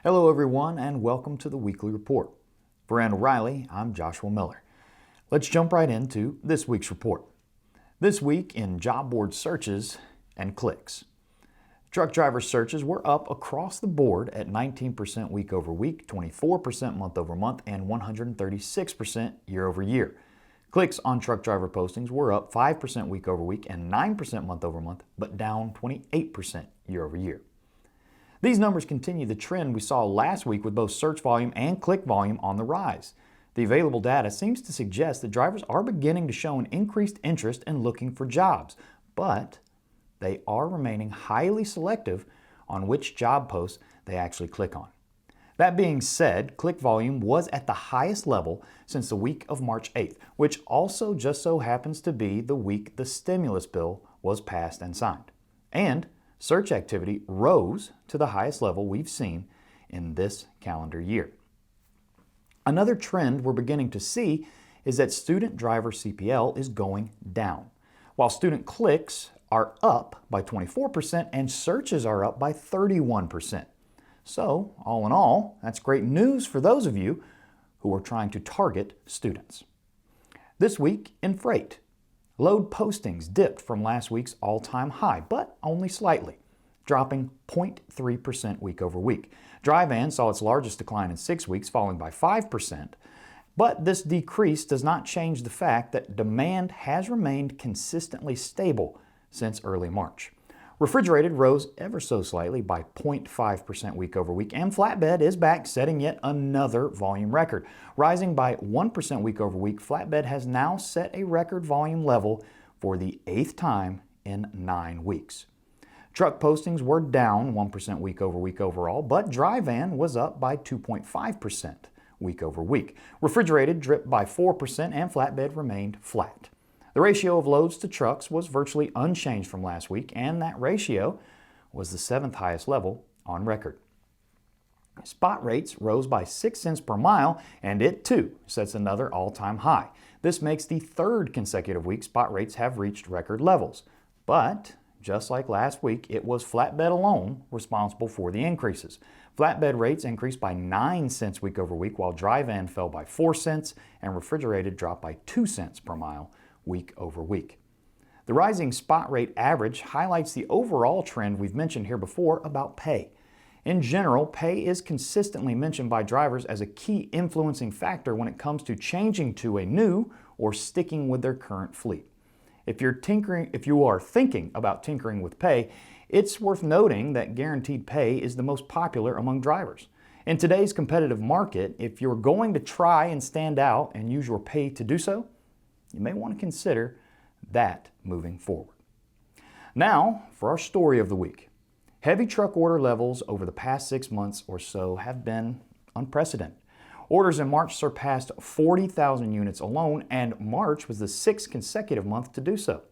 Hello everyone and welcome to the Weekly Report. For Randall Riley, I'm Joshua Miller. Let's jump right into this week's report. This week in job board searches and clicks. Truck driver searches were up across the board at 19% week over week, 24% month over month, and 136% year over year. Clicks on truck driver postings were up 5% week over week and 9% month over month, but down 28% year over year. These numbers continue the trend we saw last week with both search volume and click volume on the rise. The available data seems to suggest that drivers are beginning to show an increased interest in looking for jobs, but they are remaining highly selective on which job posts they actually click on. That being said, click volume was at the highest level since the week of March 8th, which also just so happens to be the week the stimulus bill was passed and signed. And search activity rose to the highest level we've seen in this calendar year. Another trend we're beginning to see is that student driver CPL is going down, while student clicks are up by 24% and searches are up by 31%. So, all in all, that's great news for those of you who are trying to target students. This week in freight, load postings dipped from last week's all-time high, but only slightly, dropping 0.3% week over week. Dry van saw its largest decline in 6 weeks, falling by 5%, but this decrease does not change the fact that demand has remained consistently stable since early March. Refrigerated rose ever so slightly by 0.5% week over week, and flatbed is back, setting yet another volume record. Rising by 1% week over week, flatbed has now set a record volume level for the 8th time in 9 weeks. Truck postings were down 1% week over week overall, but dry van was up by 2.5% week over week. Refrigerated dripped by 4% and flatbed remained flat. The ratio of loads to trucks was virtually unchanged from last week, and that ratio was the 7th highest level on record. Spot rates rose by 6 cents per mile, and it too sets another all-time high. This makes the 3rd consecutive week spot rates have reached record levels. But just like last week, it was flatbed alone responsible for the increases. Flatbed rates increased by 9 cents week over week, while dry van fell by 4 cents and refrigerated dropped by 2 cents per mile week over week. The rising spot rate average highlights the overall trend we've mentioned here before about pay. In general, pay is consistently mentioned by drivers as a key influencing factor when it comes to changing to a new or sticking with their current fleet. If you are thinking about tinkering with pay, it's worth noting that guaranteed pay is the most popular among drivers. In today's competitive market, if you're going to try and stand out and use your pay to do so, you may want to consider that moving forward. Now, for our story of the week. Heavy truck order levels over the past 6 months or so have been unprecedented. Orders in March surpassed 40,000 units alone, and March was the 6th consecutive month to do so.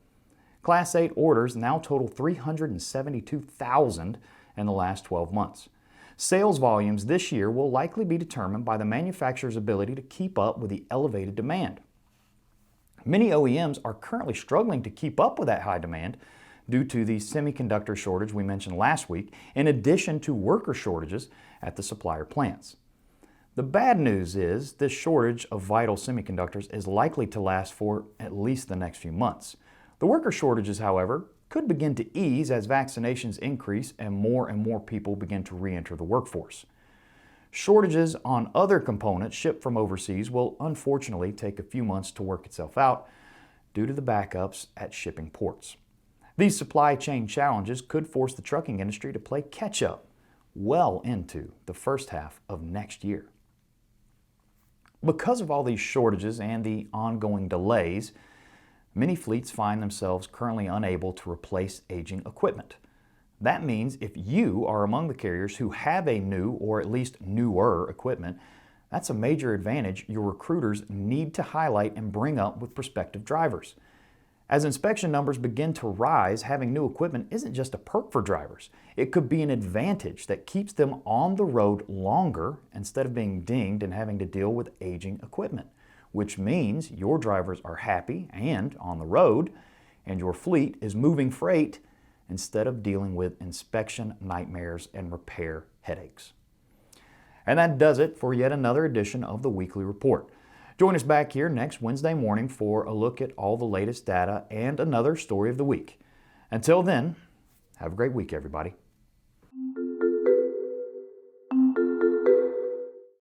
Class 8 orders now total 372,000 in the last 12 months. Sales volumes this year will likely be determined by the manufacturer's ability to keep up with the elevated demand. Many OEMs are currently struggling to keep up with that high demand due to the semiconductor shortage we mentioned last week, in addition to worker shortages at the supplier plants. The bad news is this shortage of vital semiconductors is likely to last for at least the next few months. The worker shortages, however, could begin to ease as vaccinations increase and more people begin to re-enter the workforce. Shortages on other components shipped from overseas will unfortunately take a few months to work itself out due to the backups at shipping ports. These supply chain challenges could force the trucking industry to play catch-up well into the first half of next year. Because of all these shortages and the ongoing delays, many fleets find themselves currently unable to replace aging equipment. That means if you are among the carriers who have a new or at least newer equipment, that's a major advantage your recruiters need to highlight and bring up with prospective drivers. As inspection numbers begin to rise, having new equipment isn't just a perk for drivers. It could be an advantage that keeps them on the road longer instead of being dinged and having to deal with aging equipment, which means your drivers are happy and on the road, and your fleet is moving freight instead of dealing with inspection nightmares and repair headaches. And that does it for yet another edition of the Weekly Report. Join us back here next Wednesday morning for a look at all the latest data and another story of the week. Until then, have a great week, everybody.